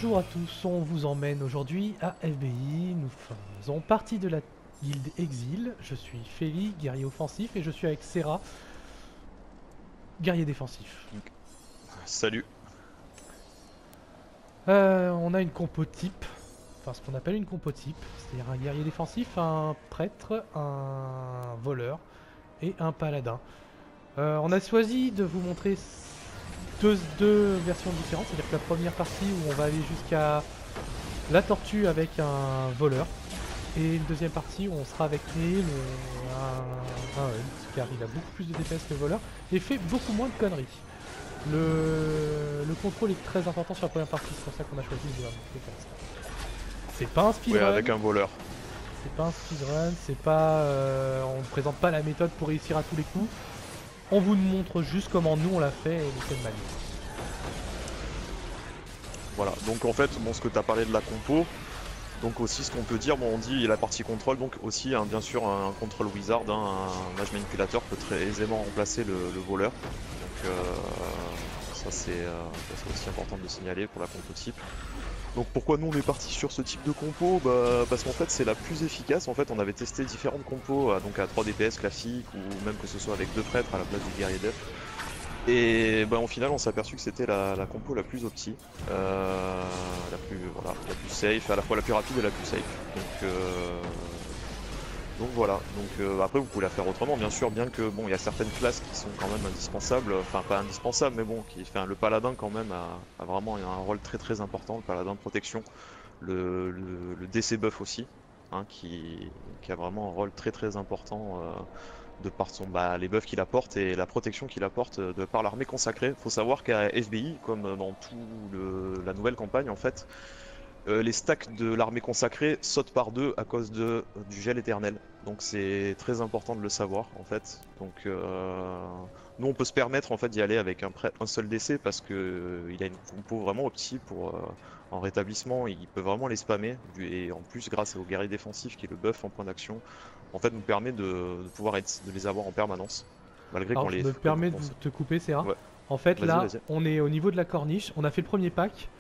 Bonjour à tous, on vous emmène aujourd'hui à FBI. Nous faisons partie de la guilde Exil. Je suis Feli, guerrier offensif, et je suis avec Serra, guerrier défensif. Salut. On a une compo type, enfin ce qu'on appelle une compo type, c'est-à-dire un guerrier défensif, un prêtre, un voleur et un paladin. On a choisi de vous montrer deux versions différentes, c'est-à-dire que la première partie où on va aller jusqu'à la tortue avec un voleur, et une deuxième partie où on sera avec Neil, un Hunt, car il a beaucoup plus de DPS que le voleur et fait beaucoup moins de conneries. Le contrôle est très important sur la première partie, c'est pour ça qu'on a choisi de la montrer comme ça. C'est pas un speedrun. Ouais, avec un voleur. C'est pas un speedrun, c'est pas. On ne présente pas la méthode pour réussir à tous les coups. On vous montre juste comment nous on l'a fait et de quelle manière. Voilà, donc en fait, bon, ce que tu as parlé de la compo, donc aussi ce qu'on peut dire, bon, on dit la partie contrôle, donc aussi bien sûr un contrôle wizard, un mage manipulateur peut très aisément remplacer le voleur. Donc ça c'est aussi important de le signaler pour la compo type. Donc pourquoi nous on est parti sur ce type de compo, parce qu'en fait c'est la plus efficace. En fait on avait testé différentes compos donc à 3 DPS classiques ou même que ce soit avec 2 prêtres à la place du guerrier def. Et au final on s'est aperçu que c'était la compo la plus opti, la plus safe, à la fois la plus rapide et la plus safe. Donc voilà, après vous pouvez la faire autrement bien sûr, bien que bon il y a certaines classes qui sont quand même indispensables, enfin pas indispensables mais bon, le paladin quand même a vraiment un rôle très important, le paladin de protection, le DC buff aussi, hein, qui a vraiment un rôle très important de par les buffs qu'il apporte et la protection qu'il apporte de par l'armée consacrée. Faut savoir qu'à FBI, comme dans la nouvelle campagne en fait, les stacks de l'armée consacrée sautent par deux à cause du gel éternel. Donc c'est très important de le savoir en fait. Donc nous on peut se permettre en fait d'y aller avec un seul DC parce que il a une compo vraiment opti pour en rétablissement, il peut vraiment les spammer et en plus grâce au guerrier défensif qui est le buff en point d'action, en fait nous permet de les avoir en permanence malgré qu'on Alors je les me permets de te couper, Serra. Ouais. En fait là, Vas-y. on est au niveau de la corniche, on a fait le premier pack.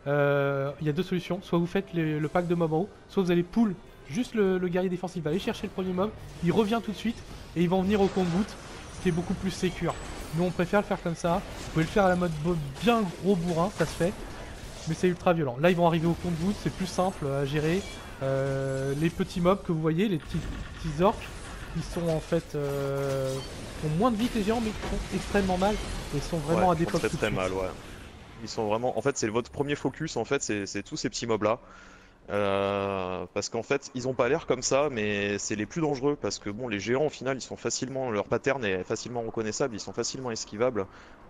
Il y a deux solutions, soit vous faites le pack de mobs en haut, soit vous allez pull juste le guerrier défensif, va aller chercher le premier mob, il revient tout de suite et ils vont venir au compte-goutte, ce qui est beaucoup plus sécure. Nous on préfère le faire comme ça, vous pouvez le faire à la mode bien gros bourrin, ça se fait, mais c'est ultra violent. Là ils vont arriver au compte-goutte, c'est plus simple à gérer. Les petits mobs que vous voyez, les petits orques, ils sont en fait font moins de vie que les géants mais ils font extrêmement mal et sont vraiment à d'époque tout de très suite. mal, ouais. Ils sont vraiment, en fait, c'est votre premier focus, en fait, c'est tous ces petits mobs là. Parce qu'en fait, ils ont pas l'air comme ça, mais c'est les plus dangereux parce que bon, les géants au final, ils sont facilement, leur pattern est facilement reconnaissable, ils sont facilement esquivables.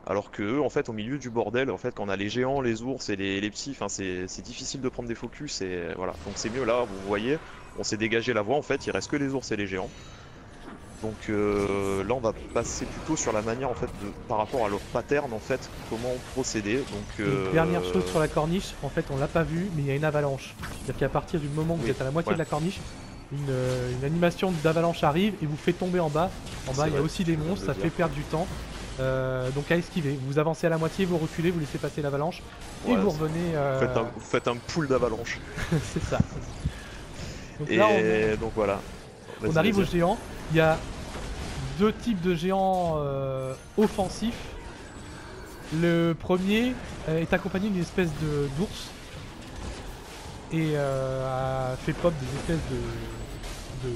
Alors que eux, en fait, au milieu du bordel, en fait, quand on a les géants, les ours et les petits, enfin, c'est difficile de prendre des focus et voilà. Donc c'est mieux là, vous voyez, on s'est dégagé la voie, en fait, il reste que les ours et les géants. Donc là on va passer plutôt sur la manière en fait par rapport à leur pattern en fait comment procéder. Donc Et dernière chose sur la corniche, en fait on l'a pas vu mais il y a une avalanche. C'est-à-dire qu'à partir du moment où vous êtes à la moitié de la corniche, une animation d'avalanche arrive et vous fait tomber en bas. En bas il y a aussi des monstres, ça fait perdre du temps. Donc à esquiver, vous avancez à la moitié, vous reculez, vous laissez passer l'avalanche et vous revenez... Vous faites un pool d'avalanche. C'est ça. Donc et là donc voilà. On arrive aux géants, il y a deux types de géants offensifs. Le premier est accompagné d'une espèce d'ours et a fait pop des espèces de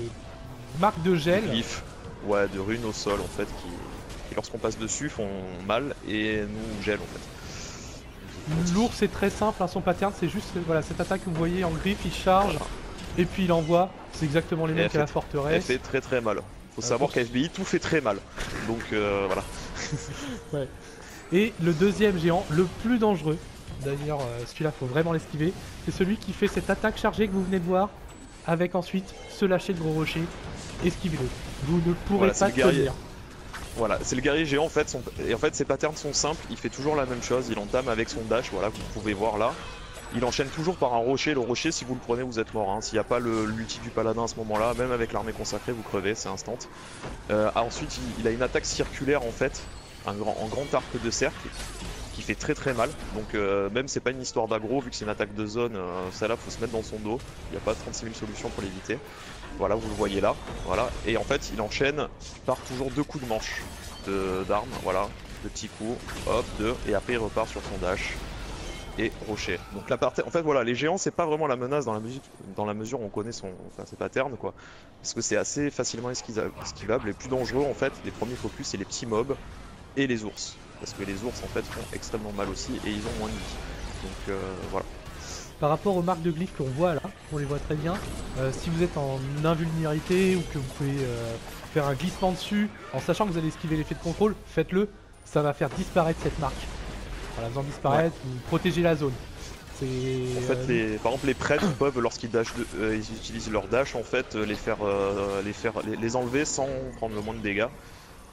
marques de gel. Glyphes, ouais, de runes au sol en fait qui lorsqu'on passe dessus font mal et nous gèlent en fait. L'ours est très simple, hein, son pattern c'est juste voilà, cette attaque que vous voyez en griffe, il charge et puis il envoie. C'est exactement les mêmes qu'à la forteresse. Elle fait très mal. Faut savoir qu'à FBI tout fait très mal. Donc voilà. Ouais. Et le deuxième géant, le plus dangereux, d'ailleurs celui-là faut vraiment l'esquiver, c'est celui qui fait cette attaque chargée que vous venez de voir, avec ensuite se lâcher de gros rochers, esquivez-le. Vous ne pourrez pas tenir. Voilà, c'est le guerrier géant en fait, et en fait ses patterns sont simples, il fait toujours la même chose, il entame avec son dash, voilà, que vous pouvez voir là. Il enchaîne toujours par un rocher, le rocher si vous le prenez vous êtes mort, hein. S'il n'y a pas l'ulti du paladin à ce moment là, même avec l'armée consacrée vous crevez, c'est instant. Ensuite il a une attaque circulaire en fait, en grand arc de cercle, qui fait très mal. Donc même c'est pas une histoire d'aggro, vu que c'est une attaque de zone, celle-là faut se mettre dans son dos. Il n'y a pas 36 000 solutions pour l'éviter. Voilà, vous le voyez là. Voilà. Et en fait, il enchaîne par toujours 2 coups de manche d'armes. Voilà, 2 petits coups, hop, 2, et après il repart sur son dash. Et rocher. Donc la partie, en fait voilà, les géants c'est pas vraiment la menace dans la mesure où on connaît ses patterns quoi. Parce que c'est assez facilement esquivable. Les plus dangereux en fait, les premiers focus c'est les petits mobs et les ours. Parce que les ours en fait font extrêmement mal aussi et ils ont moins de vie. Donc voilà. Par rapport aux marques de glyphes qu'on voit là, on les voit très bien. Si vous êtes en invulnérabilité ou que vous pouvez faire un glissement dessus, en sachant que vous allez esquiver l'effet de contrôle, faites-le, ça va faire disparaître cette marque. En la faisant disparaître, vous protégez la zone. En fait, par exemple, les prêtres peuvent, lorsqu'ils ils utilisent leur dash, en fait, les enlever sans prendre le moins de dégâts.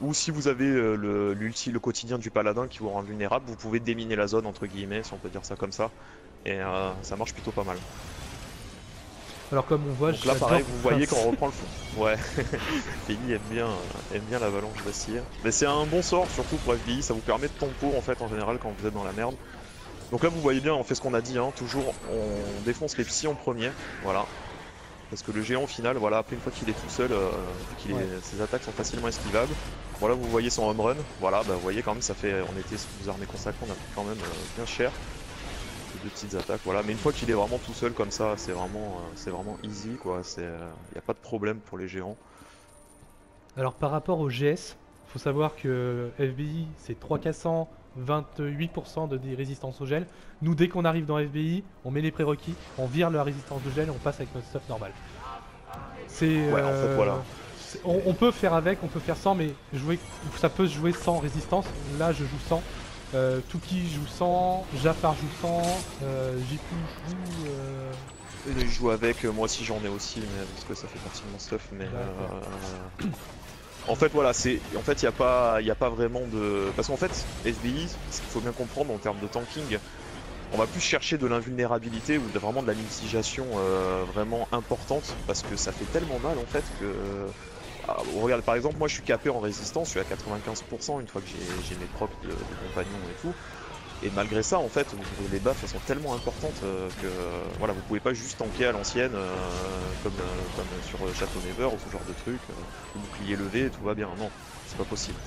Ou si vous avez le quotidien du paladin qui vous rend vulnérable, vous pouvez déminer la zone, entre guillemets, si on peut dire ça comme ça. Et ça marche plutôt pas mal. Alors comme on voit, donc là pareil, vous voyez quand on reprend le fond. Ouais, Feli aime bien l'avalanche d'acide. Mais c'est un bon sort, surtout pour FBI, ça vous permet de tempo en fait en général quand vous êtes dans la merde. Donc là vous voyez bien, on fait ce qu'on a dit, hein, toujours on défonce les psys en premier, voilà. Parce que le géant au final, voilà, après une fois qu'il est tout seul, ses attaques sont facilement esquivables. Voilà, vous voyez son home run, voilà, bah vous voyez quand même, ça fait, on était sous des armées consacrées, on a pris quand même bien cher. Deux petites attaques, voilà, mais une fois qu'il est vraiment tout seul comme ça, c'est vraiment easy quoi, il n'y a pas de problème pour les géants. Alors par rapport au GS, faut savoir que FBI c'est 3K100, 28% de résistance au gel. Nous dès qu'on arrive dans FBI, on met les prérequis, on vire la résistance au gel et on passe avec notre stuff normal. C'est ouais, en fait voilà. On peut faire avec, on peut faire sans, mais ça peut se jouer sans résistance. Là je joue sans. Tuki joue sans, Jafar joue sans, Jipu joue. Il joue avec, moi aussi j'en ai aussi, mais parce que ça fait partie de mon stuff. Mais en fait voilà, il n'y a pas vraiment de, parce qu'en fait FBI, ce qu'il faut bien comprendre en termes de tanking, on va plus chercher de l'invulnérabilité ou vraiment de la mitigation vraiment importante, parce que ça fait tellement mal en fait que. Regarde, par exemple, moi je suis capé en résistance, je suis à 95% une fois que j'ai mes procs de compagnons et tout. Et malgré ça, en fait, les buffs elles sont tellement importantes que voilà, vous pouvez pas juste tanker à l'ancienne comme sur Château Never ou ce genre de truc, bouclier levé, tout va bien. Non, c'est pas possible.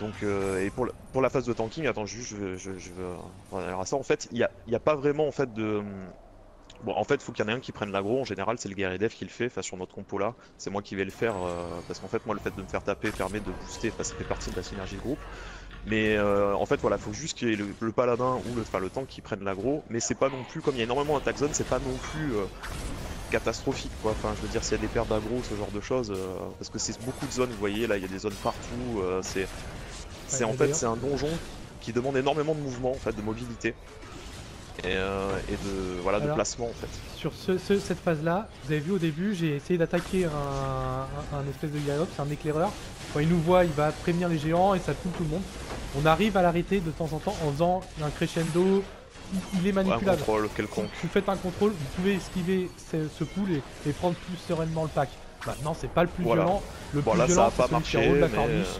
Donc, et pour la phase de tanking, attends, juste, je veux. Alors, ça, en fait, il y a pas vraiment en fait de. Bon, en fait, il faut qu'il y en ait un qui prenne l'aggro. En général, c'est le guerrier dev qui le fait. Enfin, sur notre compo là, c'est moi qui vais le faire parce qu'en fait, moi, le fait de me faire taper permet de booster. Enfin, ça fait partie de la synergie de groupe. Mais en fait, voilà, il faut juste qu'il y ait le paladin ou le tank qui prenne l'aggro. Mais c'est pas non plus, comme il y a énormément d'attaque zone, c'est pas non plus catastrophique quoi. Enfin, je veux dire, s'il y a des pertes d'aggro, ce genre de choses, parce que c'est beaucoup de zones. Vous voyez, là, il y a des zones partout. En fait, c'est un donjon qui demande énormément de mouvement, en fait, de mobilité. Et de placement en fait. Sur cette phase là, vous avez vu au début, j'ai essayé d'attaquer un espèce de guerrier, c'est un éclaireur. Quand il nous voit, il va prévenir les géants et ça tue tout le monde. On arrive à l'arrêter de temps en temps en faisant un crescendo. Il est manipulable. Un contrôle quelconque. Vous faites un contrôle, vous pouvez esquiver ce pool et prendre plus sereinement le pack. Maintenant c'est pas le plus violent. Le plus violent c'est celui qui roule la corniche.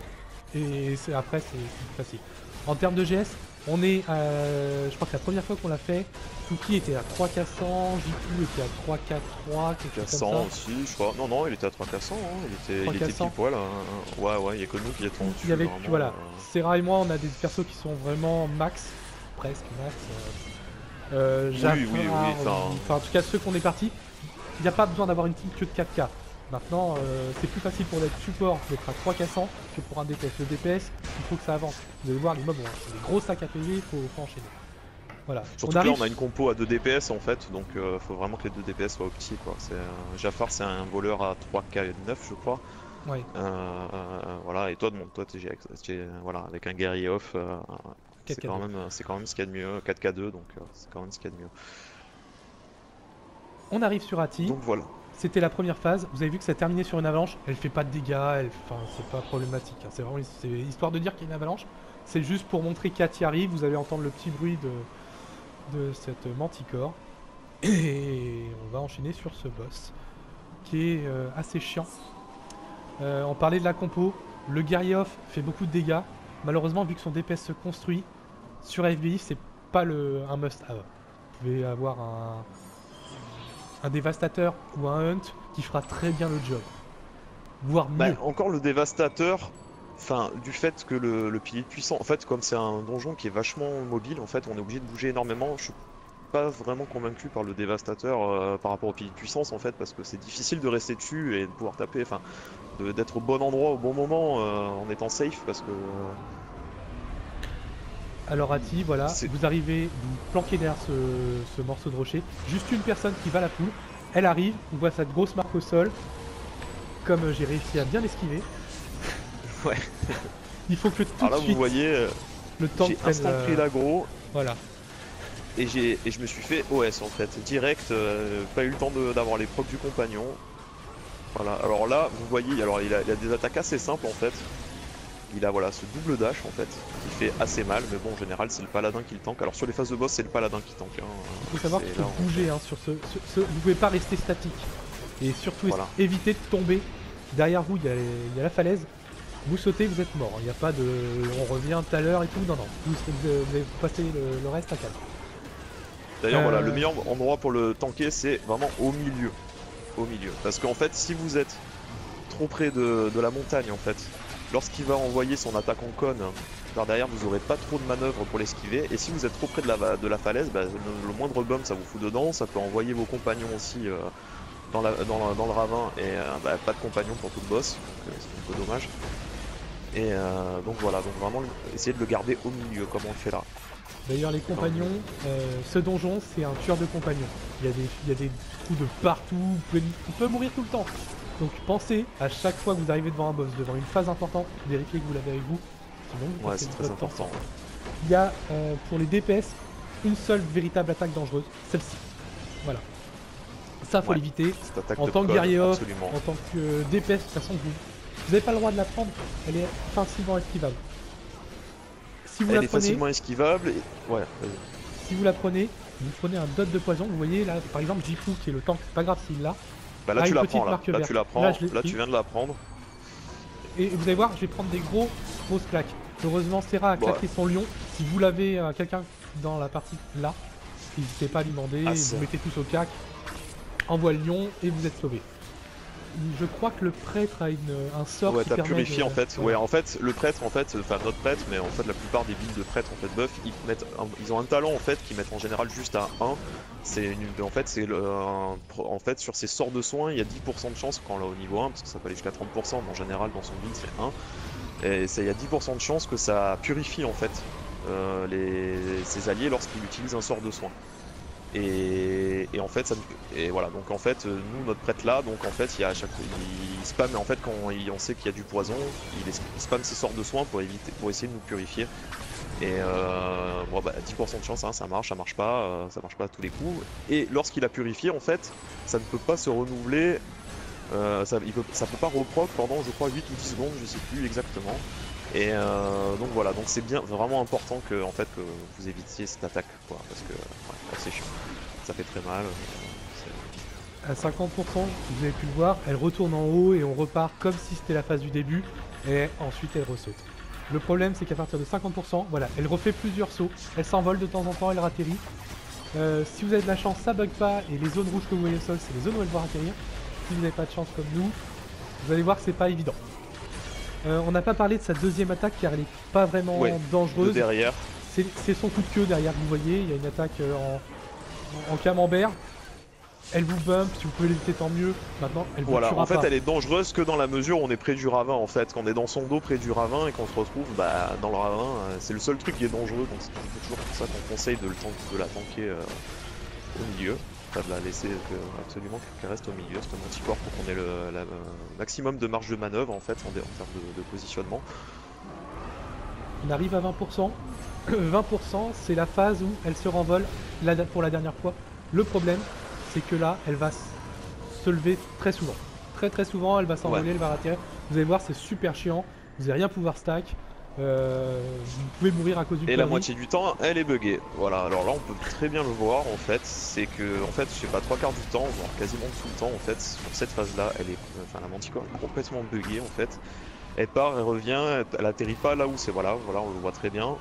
Et après c'est plus facile. En termes de GS, on est, je crois que la première fois qu'on l'a fait, Tuki était à 3K100, Jipu était à 3K3, quelque chose comme ça. aussi, je crois. Non, il était à 3K100, hein. il était pile poil. Hein. Ouais, il y a que nous qui étions dessus. Voilà, Serra et moi, on a des persos qui sont vraiment max, presque max. Oui. Enfin, en tout cas, ceux qu'on est partis, il n'y a pas besoin d'avoir une team que de 4K. Maintenant, c'est plus facile pour être support d'être à 3K100 que pour un DPS. Le DPS, il faut que ça avance. Vous allez voir, les mobs ont des gros sacs à payer, il faut enchaîner. Voilà. Surtout que là, on a une compo à 2 DPS en fait, donc faut vraiment que les 2 DPS soient opti quoi. Jafar, c'est un voleur à 3K9 je crois. Ouais. Voilà, et toi, voilà, avec un guerrier off, c'est quand même ce qu'il y a de mieux. 4K2, donc c'est quand même ce qu'il y a de mieux. On arrive sur Ati. Donc voilà. C'était la première phase, vous avez vu que ça terminé sur une avalanche, elle fait pas de dégâts, enfin c'est pas problématique, hein. C'est vraiment histoire de dire qu'il y a une avalanche, c'est juste pour montrer qu'Ati arrive, vous allez entendre le petit bruit de cette manticore, et on va enchaîner sur ce boss, qui est assez chiant. On parlait de la compo, le guerrier off fait beaucoup de dégâts, malheureusement, vu que son DPS se construit, sur FBI, c'est pas un must-have. Vous pouvez avoir un dévastateur ou un hunt qui fera très bien le job. Voire Bah, mieux. encore le dévastateur, enfin, du fait que le pilier de puissance, en fait, comme c'est un donjon qui est vachement mobile, en fait, on est obligé de bouger énormément. Je suis pas vraiment convaincu par le dévastateur par rapport au pilier de puissance, en fait, parce que c'est difficile de rester dessus et de pouvoir taper, enfin, d'être au bon endroit au bon moment en étant safe, parce que Alors Ati, voilà, c'est... vous arrivez, vous planquez derrière ce morceau de rocher. Juste une personne qui va à la poule. Elle arrive, on voit cette grosse marque au sol. Comme j'ai réussi à bien l'esquiver. Ouais. Il faut que tout Alors là, de suite, vous voyez, le temps j'ai prenne... instant pris l'aggro. Voilà. Et je me suis fait OS en fait, direct, pas eu le temps d'avoir les procs du compagnon. Voilà, alors là, vous voyez, alors il a des attaques assez simples en fait. Il a voilà ce double dash en fait, qui fait assez mal, mais bon en général c'est le paladin qui le tank. Alors sur les phases de boss c'est le paladin qui tank. Hein. Il faut savoir qu'il faut bouger hein, sur ce... Vous pouvez pas rester statique. Et surtout voilà. éviter de tomber. Derrière vous, il y a la falaise. Vous sautez, vous êtes mort. Il n'y a pas de... On revient tout à l'heure et tout. Non, non. Vous allez passer le reste à 4. D'ailleurs voilà, le meilleur endroit pour le tanker c'est vraiment au milieu. Au milieu. Parce qu'en fait si vous êtes trop près de la montagne en fait, lorsqu'il va envoyer son attaque en cône par derrière, vous n'aurez pas trop de manœuvres pour l'esquiver. Et si vous êtes trop près de la falaise, bah, le moindre bump ça vous fout dedans. Ça peut envoyer vos compagnons aussi dans le ravin. Et bah, pas de compagnons pour tout le boss. Donc c'est un peu dommage. Et donc voilà, donc vraiment essayer de le garder au milieu comme on le fait là. D'ailleurs les compagnons, ce donjon c'est un tueur de compagnons. Il y a des trous de partout, on peut mourir tout le temps. Donc pensez à chaque fois que vous arrivez devant un boss, devant une phase importante, vérifiez que vous l'avez avec vous. Sinon vous Ouais, c'est très important. Il y a pour les DPS une seule véritable attaque dangereuse, celle-ci. Voilà. Ça faut l'éviter. En tant que guerrier off, en tant que DPS, de toute façon vous n'avez pas le droit de la prendre, elle est facilement esquivable. Si vous elle la est prenez, facilement esquivable et... ouais, si vous la prenez, vous prenez un dot de poison, vous voyez là par exemple Jifu qui est le tank, c'est pas grave s'il l'a. Bah là tu la prends là, tu la prends, là tu viens de la prendre. Et vous allez voir, je vais prendre des grosses claques. Heureusement Serra a claqué son lion, si vous l'avez quelqu'un dans la partie là, n'hésitez pas à lui demander, vous mettez tous au cac, envoie le lion et vous êtes sauvé. Je crois que le prêtre a un sort qui permet purifié en fait. Ouais, en fait, le prêtre, en fait, enfin notre prêtre, mais en fait la plupart des builds de prêtre en fait buff, ils ont un talent en fait qui mettent en général juste à 1. En fait, en fait sur ses sorts de soins, il y a 10% de chance quand là au niveau 1, parce que ça peut aller jusqu'à 30%, mais en général dans son build c'est 1. Et il y a 10% de chance que ça purifie en fait ses alliés lorsqu'ils utilisent un sort de soin. Et en fait, voilà, donc en fait, nous, notre prêtre là, donc en fait, il spam, en fait, quand on sait qu'il y a du poison, il spam ses sorts de soins pour essayer de nous purifier. Et bon, bah, 10% de chance, hein, ça marche pas à tous les coups. Et lorsqu'il a purifié, en fait, ça ne peut pas se renouveler, ça peut pas reproc pendant, je crois, 8 ou 10 secondes, je sais plus exactement. Et donc voilà, donc c'est bien vraiment important que vous évitiez cette attaque, quoi, parce que c'est chiant, ça fait très mal. À 50%, vous avez pu le voir, elle retourne en haut et on repart comme si c'était la phase du début, et ensuite elle ressaute. Le problème c'est qu'à partir de 50%, voilà, elle refait plusieurs sauts, elle s'envole de temps en temps, elle ratterrit. Si vous avez de la chance, ça bug pas, et les zones rouges que vous voyez au sol, c'est les zones où elle va atterrir. Si vous n'avez pas de chance comme nous, vous allez voir que c'est pas évident. On n'a pas parlé de sa deuxième attaque car elle est pas vraiment dangereuse. Derrière. C'est son coup de queue derrière que vous voyez, il y a une attaque en camembert. Elle vous bump, si vous pouvez l'éviter tant mieux. Maintenant, elle vous tuera en fait, pas. elle est dangereuse que dans la mesure où on est près du ravin en fait. Quand on est dans son dos près du ravin et qu'on se retrouve dans le ravin, c'est le seul truc qui est dangereux. Donc c'est toujours pour ça qu'on conseille de la tanker au milieu. Pas de la laisser absolument qu'elle reste au milieu, c'est un anticorps pour qu'on ait le maximum de marge de manœuvre en fait en termes de positionnement. On arrive à 20%. 20% c'est la phase où elle se renvole pour la dernière fois. Le problème c'est que là elle va se lever très souvent. Très souvent elle va s'envoler, elle va ratterrir. Vous allez voir c'est super chiant, vous n'allez rien pouvoir stack. Vous pouvez mourir à cause du Et la moitié du temps elle est buggée. Voilà, alors là on peut très bien le voir en fait, c'est que en fait je sais pas 3/4 du temps, voire quasiment tout le temps en fait, sur cette phase là, la manticore est complètement buggée en fait. Elle part, elle revient, elle atterrit pas là où c'est, voilà, on le voit très bien.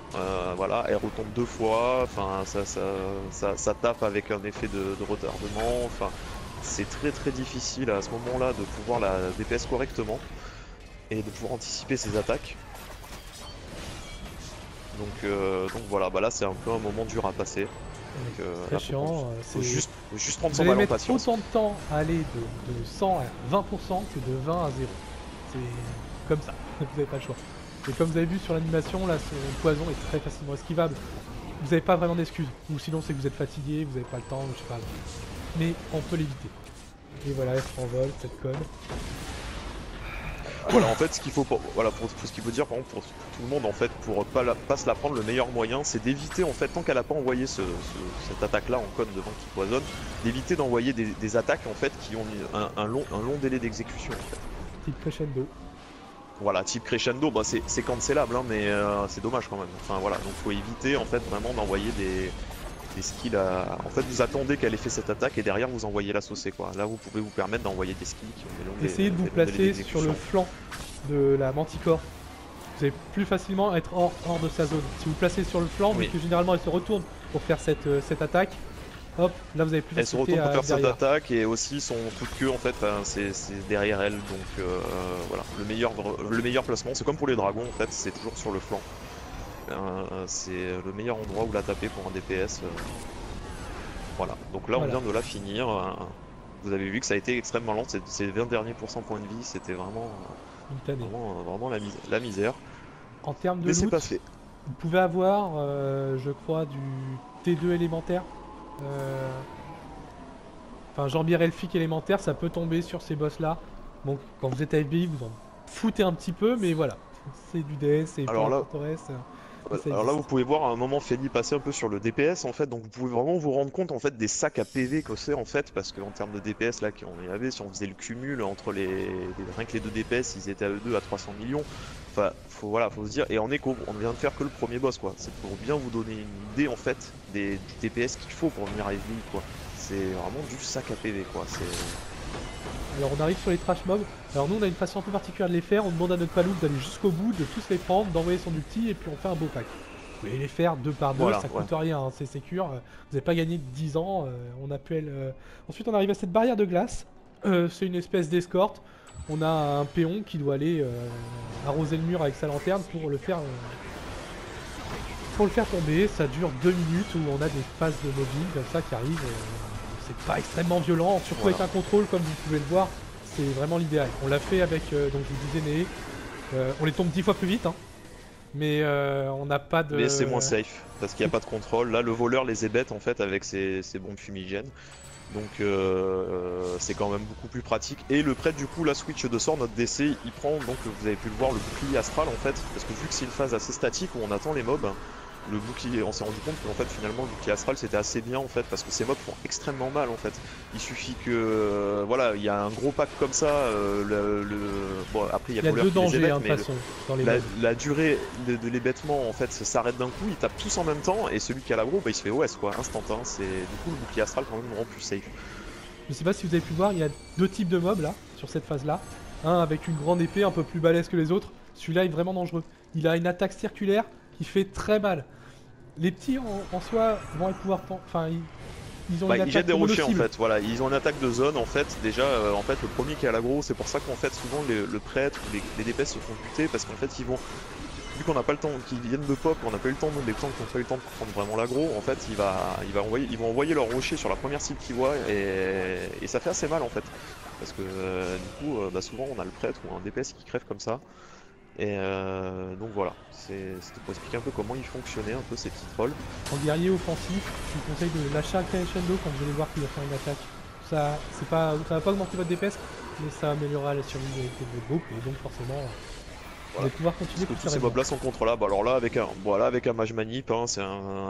Voilà, elle retombe 2 fois, enfin ça tape avec un effet de retardement. Enfin, c'est très difficile à ce moment-là de pouvoir la DPS correctement et de pouvoir anticiper ses attaques. Donc voilà, bah là c'est un peu un moment dur à passer. Donc, Très chiant. faut juste prendre Vous son allez mal en mettre patience. autant de temps à aller de 100 à 20% que de 20 à 0. C'est comme ça, vous n'avez pas le choix. Et comme vous avez vu sur l'animation, là, son poison est très facilement esquivable. Vous n'avez pas vraiment d'excuses. Ou sinon, c'est que vous êtes fatigué, vous n'avez pas le temps, ou je sais pas. Mais on peut l'éviter. Et voilà, elle s'envole, cette conne. Voilà, en fait, ce qu'il faut voilà, pour ce qu'il faut dire, par exemple, pour tout le monde, en fait, pour pas se la prendre, le meilleur moyen, c'est d'éviter, en fait, tant qu'elle a pas envoyé cette attaque-là en conne devant qui poisonne, d'éviter d'envoyer des attaques, en fait, qui ont un long délai d'exécution, en fait. Type crescendo. Voilà, type crescendo, bah c'est cancelable, hein, mais c'est dommage quand même. Enfin voilà, donc faut éviter, en fait, vraiment d'envoyer des skills à... En fait, vous attendez qu'elle ait fait cette attaque et derrière vous envoyez la saucée, quoi. Là, vous pouvez vous permettre d'envoyer des skills qui ont Essayez de vous placer sur le flanc de la manticore. Vous allez plus facilement être hors de sa zone. Si vous placez sur le flanc, vu que généralement elle se retourne pour faire cette attaque, hop, là vous avez plus elle se retourne pour faire cette attaque et aussi son coup de queue en fait, c'est derrière elle. Donc voilà, le meilleur placement, c'est comme pour les dragons en fait, c'est toujours sur le flanc. C'est le meilleur endroit où la taper pour un DPS. Voilà, donc là on vient de la finir. Vous avez vu que ça a été extrêmement lent, ces 20 derniers pourcents points de vie, c'était vraiment la misère. En termes de mais c'est loot, pas fait. Vous pouvez avoir, je crois, du T2 élémentaire. Enfin, jambière elfique élémentaire, ça peut tomber sur ces boss là. Bon, quand vous êtes à FBI, vous en foutez un petit peu, mais voilà. C'est du DS, c'est Alors là, Alors là, vous pouvez voir à un moment Feli passer un peu sur le DPS en fait, donc vous pouvez vraiment vous rendre compte en fait des sacs à PV que c'est en fait, parce qu'en termes de DPS là qu'on y avait, si on faisait le cumul entre rien que les deux DPS, ils étaient à eux deux à 300 millions. Enfin, faut se dire, et en écho, on ne vient de faire que le premier boss quoi. C'est pour bien vous donner une idée en fait du DPS qu'il faut pour venir à FBI quoi. C'est vraiment du sac à PV quoi. Alors on arrive sur les trash mobs. Alors nous on a une façon un peu particulière de les faire, on demande à notre palouk d'aller jusqu'au bout, de tous les prendre, d'envoyer son ulti et puis on fait un beau pack. Vous pouvez les faire 2 par 2, voilà, ça coûte rien, hein, c'est sécure, vous n'avez pas gagné 10 ans, on appelle... Ensuite on arrive à cette barrière de glace, c'est une espèce d'escorte, on a un péon qui doit aller arroser le mur avec sa lanterne pour le faire tomber, ça dure 2 minutes où on a des phases de mobbing comme ça qui arrivent, c'est pas extrêmement violent, surtout avec un contrôle comme vous pouvez le voir, c'est vraiment l'idéal. On l'a fait avec, donc je vous disais, Néé, on les tombe 10 fois plus vite, hein. Mais on n'a pas de... Mais c'est moins safe, parce qu'il n'y a pas de contrôle. Là, le voleur les ébête en fait avec ses bombes fumigènes. Donc c'est quand même beaucoup plus pratique. Et le prêtre du coup, la switch de sort, notre DC, il prend, donc vous avez pu le voir, le bouclier astral en fait. Parce que vu que c'est une phase assez statique où on attend les mobs, le bouclier, on s'est rendu compte que en fait finalement le bouclier astral c'était assez bien en fait, parce que ces mobs font extrêmement mal en fait. Il suffit que voilà, il y a un gros pack comme ça, bon après il y a deux dangers hein, de toute façon dans les la durée de l'hébêtement en fait s'arrête d'un coup, ils tapent tous en même temps et celui qui a l'aggro bah, il se fait OS quoi, instantané. C'est du coup le bouclier astral quand même rend plus safe. Je sais pas si vous avez pu voir, il y a 2 types de mobs là sur cette phase là. Un avec une grande épée un peu plus balèze que les autres, celui-là est vraiment dangereux. Il a une attaque circulaire qui fait très mal. Les petits en soi vont pouvoir... Enfin, ils ont une attaque ils jettent des rochers en mono-cible. fait, voilà, ils ont une attaque de zone en fait, déjà en fait le premier qui a l'aggro, c'est pour ça qu'en fait souvent le prêtre ou les DPS se font buter parce qu'en fait ils vont, vu qu'on n'a pas le temps, qu'ils viennent de pop, on n'a pas eu le temps, les temps qui n'ont pas eu le temps de prendre vraiment l'aggro, en fait ils vont envoyer leur rocher sur la première cible qu'ils voient et ça fait assez mal en fait. Parce que du coup bah, souvent on a le prêtre ou un DPS qui crève comme ça. Et donc voilà, c'était pour expliquer un peu comment ils fonctionnaient un peu ces petits trolls. En guerrier offensif, je vous conseille de lâcher un crescendo quand vous allez voir qu'il va faire une attaque. Ça va pas augmenter votre DPS, mais ça améliorera la survivabilité de votre groupe et donc forcément vous allez pouvoir continuer. Parce que tous ces mobs là sont contrôlables. Alors là avec un mage manip, hein,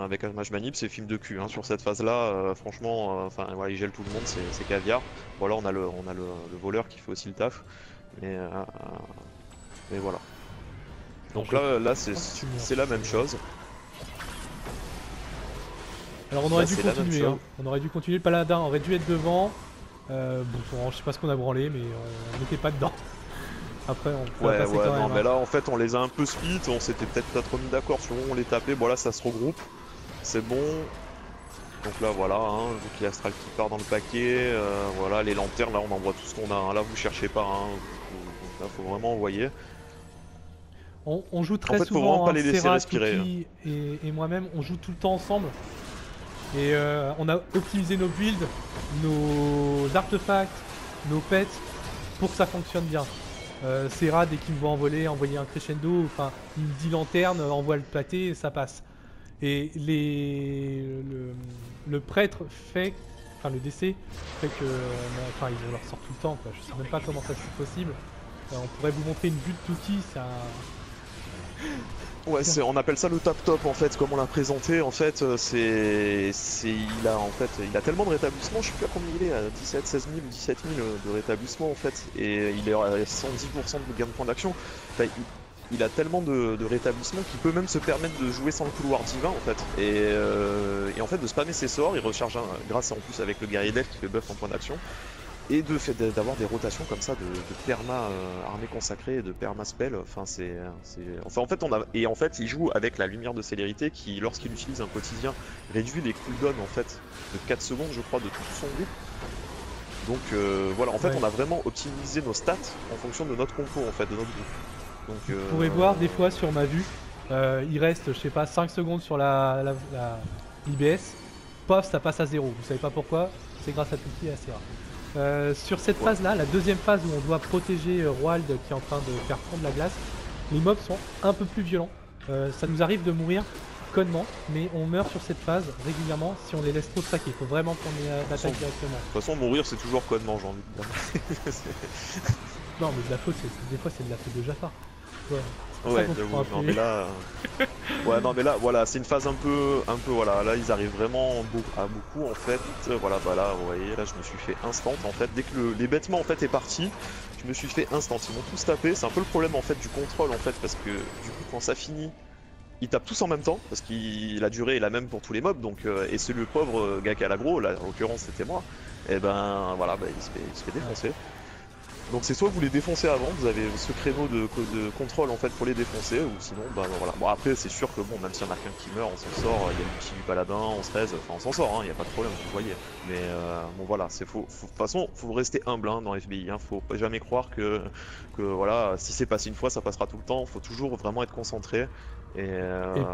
avec un mage manip c'est film de cul hein, sur cette phase là. Franchement, enfin voilà, il gèle tout le monde, c'est caviar. Bon là on a le voleur qui fait aussi le taf, mais voilà. Donc là c'est la même chose. Alors on aurait dû continuer, hein. On aurait dû continuer, le paladin aurait dû être devant. Bon, je sais pas ce qu'on a branlé, mais on n'était pas dedans. Après, on peut Ouais, passer ouais, quand non, même. mais Hein. là, en fait, on les a un peu split, on s'était peut-être pas trop mis d'accord sur où on les tapait. Bon, là, ça se regroupe. C'est bon. Donc là, voilà, hein, vu qu'il y a Astral qui part dans le paquet, voilà, les lanternes, là, on envoie tout ce qu'on a. Hein. Là, vous cherchez pas, hein. Là, faut vraiment envoyer. On joue En très fait, faut vraiment souvent, pas hein, les laisser Serra, respirer. Tuki et moi-même, on joue tout le temps ensemble. Et on a optimisé nos builds, nos artefacts, nos pets pour que ça fonctionne bien. Serra, dès qu'il me voit envoler, envoyer un crescendo, enfin, il me dit lanterne, envoie le pâté et ça passe. Et le prêtre fait, enfin le décès fait que, enfin ils leur sortent tout le temps quoi. Je sais même pas comment ça c'est possible. On pourrait vous montrer une butte Tuki, ça. Ouais, on appelle ça le tap top en fait, comme on l'a présenté. En fait, il a tellement de rétablissements, je sais plus à combien il est, à 17, 16 000 ou 17 000 de rétablissements en fait, et il est à 110% de gain de point d'action. Enfin, il a tellement de rétablissements qu'il peut même se permettre de jouer sans le couloir divin en fait, et en fait de spammer ses sorts. Il recharge grâce en plus avec le guerrier d'elfe qui fait buff en point d'action. Et d'avoir des rotations comme ça de perma armée consacrée et de perma spell, enfin enfin en fait en fait il joue avec la lumière de célérité qui lorsqu'il utilise un quotidien réduit les cooldowns en fait de 4 secondes je crois de tout son groupe. Donc voilà, en fait Ouais. on a vraiment optimisé nos stats en fonction de notre compo en fait, de notre groupe. Donc Vous pourrez voir des fois sur ma vue, il reste je sais pas 5 secondes sur la IBS, paf ça passe à 0. Vous savez pas pourquoi, c'est grâce à Tuki et à Serra. Sur cette ouais. phase là, la deuxième phase où on doit protéger Roald qui est en train de faire fondre la glace, les mobs sont un peu plus violents. Ça nous arrive de mourir connement, mais on meurt sur cette phase régulièrement si on les laisse trop traquer. Il faut vraiment qu'on attaque directement. De toute façon mourir c'est toujours connement, j'ai envie de dire. Non mais de la faute, des fois c'est de la faute de Jafar. Ouais, c'est pour ça Ouais, qu'on se prend j'avoue, un non peu. mais là... Ouais, non mais là, voilà, c'est une phase un peu, voilà, là ils arrivent vraiment à beaucoup en fait. Voilà, bah là, vous voyez, là je me suis fait instant en fait. Dès que l'hébétement en fait est parti, je me suis fait instant. Ils m'ont tous tapé, c'est un peu le problème en fait du contrôle en fait, parce que du coup quand ça finit, ils tapent tous en même temps, parce que la durée est la même pour tous les mobs, donc, et c'est le pauvre gars qui a l'aggro, là en l'occurrence c'était moi, et ben voilà, bah, il se fait défoncer. Donc c'est soit vous les défoncez avant, vous avez ce créneau de contrôle en fait pour les défoncer, ou sinon bah voilà. Bon après c'est sûr que bon, même si on a quelqu'un qui meurt, on s'en sort, il y a l'outil du paladin, on se raise, enfin on s'en sort, il n'y a pas de problème, vous voyez. Mais bon voilà, de toute façon faut rester humble dans FBI, faut pas jamais croire que voilà, si c'est passé une fois ça passera tout le temps, faut toujours vraiment être concentré. Et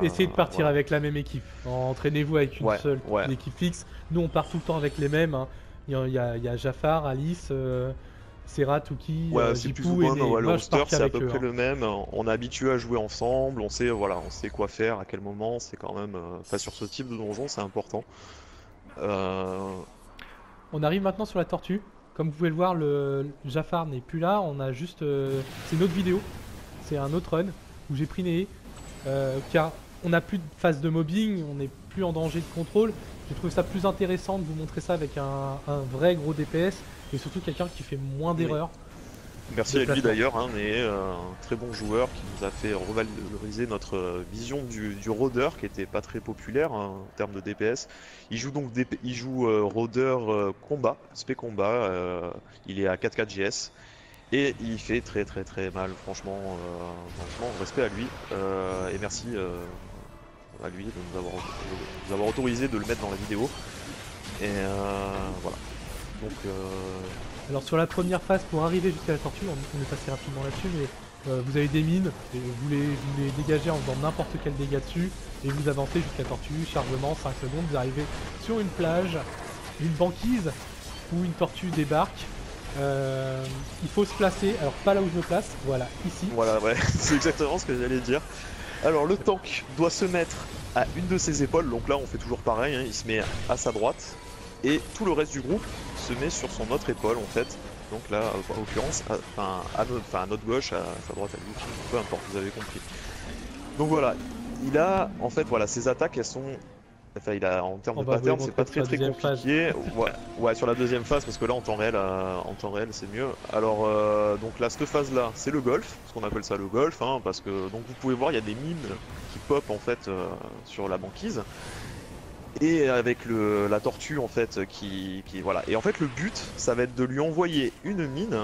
Et essayez de partir voilà. avec la même équipe. Entraînez-vous avec une Ouais, seule ouais. équipe fixe. Nous, on part tout le temps avec les mêmes. Hein. Il y a Jafar, Alice, Serra, Tuki, Ouais, c'est plus ou Jipou et moins, Né. ouais, le Moi, je roster pars c'est à qu'avec peu eux. près Hein. le même. On est habitué à jouer ensemble, on sait, voilà, on sait quoi faire, à quel moment, c'est quand même, enfin, sur ce type de donjon, c'est important. Euh, On arrive maintenant sur la tortue. Comme vous pouvez le voir, le Jafar n'est plus là. On a juste. C'est une autre vidéo. C'est un autre run où j'ai pris Né. Car on n'a plus de phase de mobbing, on n'est plus en danger de contrôle. J'ai trouvé ça plus intéressant de vous montrer ça avec un vrai gros DPS et surtout quelqu'un qui fait moins oui. d'erreurs. Merci De à lui placement. d'ailleurs, hein, mais un très bon joueur qui nous a fait revaloriser notre vision du rôdeur qui était pas très populaire hein, en termes de DPS. Il joue donc il joue rôdeur combat, spé combat, il est à 4-4 GS. Et il fait très très très mal, franchement, respect à lui. Et merci à lui de nous avoir autorisé de le mettre dans la vidéo. Et voilà. Donc, Alors sur la première phase, pour arriver jusqu'à la tortue, on est passé rapidement là-dessus, mais vous avez des mines, et vous les dégagez en faisant n'importe quel dégât dessus, et vous avancez jusqu'à la tortue, chargement, 5 secondes, vous arrivez sur une plage, une banquise, où une tortue débarque. Il faut se placer, alors pas là où je me place, voilà, ici. voilà, ouais, c'est exactement ce que j'allais dire. Alors, le tank doit se mettre à une de ses épaules, donc là on fait toujours pareil, hein, il se met à sa droite, et tout le reste du groupe se met sur son autre épaule en fait. Donc là, en l'occurrence, à notre gauche, à sa droite, à lui, peu importe, vous avez compris. Donc voilà, il a, en fait, voilà, ses attaques, elles sont... Enfin, en termes On de va vous les pattern, c'est montrer pas sur très la très deuxième phase. compliqué. Ouais, ouais, sur la deuxième phase, parce que là, en temps réel, c'est mieux. Alors, donc là, cette phase-là, c'est le golf, ce qu'on appelle ça le golf, hein, parce que, donc vous pouvez voir, il y a des mines qui pop, en fait, sur la banquise. Et avec la tortue, en fait, voilà. Et en fait, le but, ça va être de lui envoyer une mine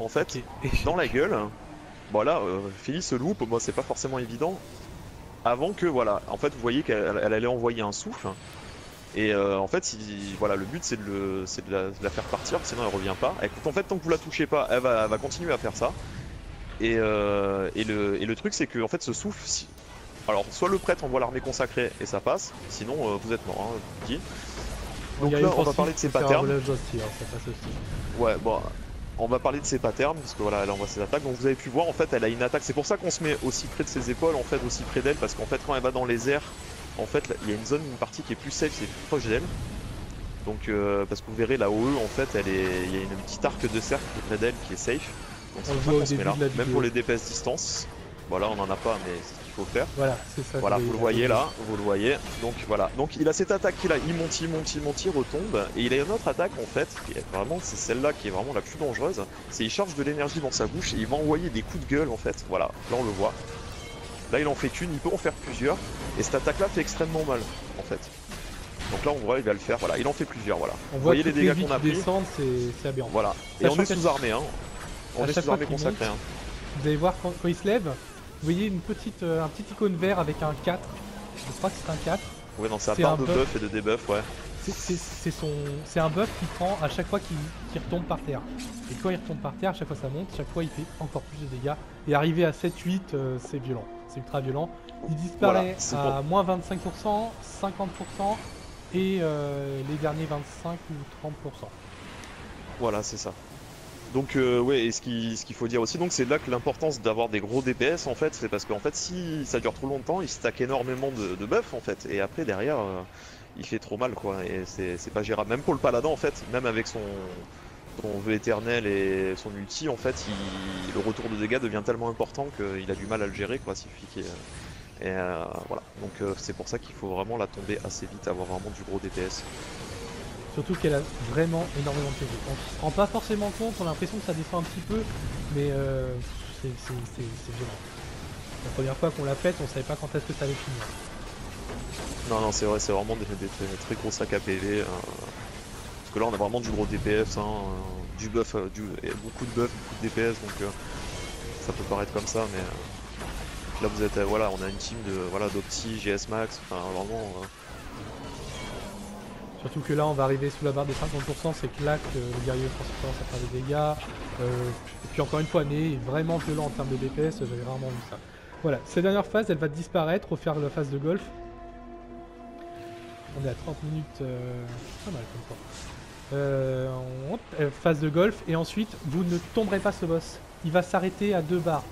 en fait, Ok. dans la gueule. Bon là, Philly se loupe, moi c'est pas forcément évident. Avant que, voilà, en fait vous voyez qu'elle allait envoyer un souffle. Et en fait, voilà, le but c'est de la faire partir, sinon elle revient pas. Écoute, en fait, tant que vous la touchez pas, elle va continuer à faire ça. Et le truc c'est que en fait ce souffle, alors soit le prêtre envoie l'armée consacrée et ça passe, sinon vous êtes mort, hein, je vous dis. Donc là on va parler de ses patterns. Ça passe aussi. Ouais, bon, on va parler de ses patterns, parce que voilà, elle envoie ses attaques. Donc vous avez pu voir, en fait, elle a une attaque. C'est pour ça qu'on se met aussi près de ses épaules, en fait, aussi près d'elle, parce qu'en fait, quand elle va dans les airs, en fait, il y a une zone, une partie qui est plus safe, c'est plus proche d'elle. Donc, parce que vous verrez, la OE, en fait, il y a une petite arc de cercle qui est près d'elle, qui est safe. Donc c'est On le pour ça voit au qu'on se met début là, de la même vidéo. pour les DPS distance. Voilà, on en a pas, mais c'est ce qu'il faut faire. Voilà, c'est ça. Voilà, vous le voyez là, vous le voyez. Donc voilà, donc il a cette attaque là, il monte, il retombe. Et il a une autre attaque en fait, qui est vraiment, c'est celle-là qui est vraiment la plus dangereuse. C'est il charge de l'énergie dans sa bouche et il va envoyer des coups de gueule en fait. Voilà, là on le voit. Là il en fait qu'une, il peut en faire plusieurs. Et cette attaque là fait extrêmement mal en fait. Donc là on voit, il va le faire, voilà, il en fait plusieurs, voilà. On Vous voit voyez les dégâts qu'on a pris. C'est aberrant. Voilà, et on est sous armée, hein. On est sous armée consacrée, hein. Vous allez voir quand il se lève, vous voyez un petit icône vert avec un 4. Je crois que c'est un 4. Ouais, non, c'est à C'est part un de buff. buff et de debuff, ouais. C'est un buff qu'il prend à chaque fois qu'il retombe par terre. Et quand il retombe par terre, à chaque fois ça monte, chaque fois il fait encore plus de dégâts. Et arrivé à 7-8, c'est violent. C'est ultra violent. Il disparaît Voilà, à moins 25%, 50% et les derniers 25 ou 30%. Voilà, c'est ça. Donc ouais, et ce qu'il faut dire aussi, donc c'est là que l'importance d'avoir des gros DPS en fait, c'est parce qu'en fait si ça dure trop longtemps, il stack énormément de buffs en fait, et après derrière il fait trop mal quoi, et c'est pas gérable. Même pour le paladin en fait, même avec son vœu éternel et son ulti en fait, le retour de dégâts devient tellement important qu'il a du mal à le gérer quoi, voilà, donc c'est pour ça qu'il faut vraiment la tomber assez vite, avoir vraiment du gros DPS. Surtout qu'elle a vraiment énormément de PV. On se rend pas forcément compte, on a l'impression que ça descend un petit peu, mais c'est violent. La première fois qu'on l'a faite, on savait pas quand est-ce que ça allait finir. Non, c'est vrai, c'est vraiment des très gros sacs à PV. Parce que là, on a vraiment du gros DPS, hein, du buff, beaucoup de buff, beaucoup de DPS, donc ça peut paraître comme ça, mais là, vous êtes, voilà, on a une team de, voilà, d'Opti, GS Max, enfin, vraiment. Surtout que là, on va arriver sous la barre des 50%, c'est que là que le guerrier français ça fait des dégâts. Et puis encore une fois, Né est vraiment violent en termes de DPS, j'avais rarement vu ça. Voilà, cette dernière phase, elle va disparaître, refaire la phase de golf. On est à 30 minutes, pas mal comme ça. Phase de golf, et ensuite, vous ne tomberez pas ce boss. Il va s'arrêter à 2 barres.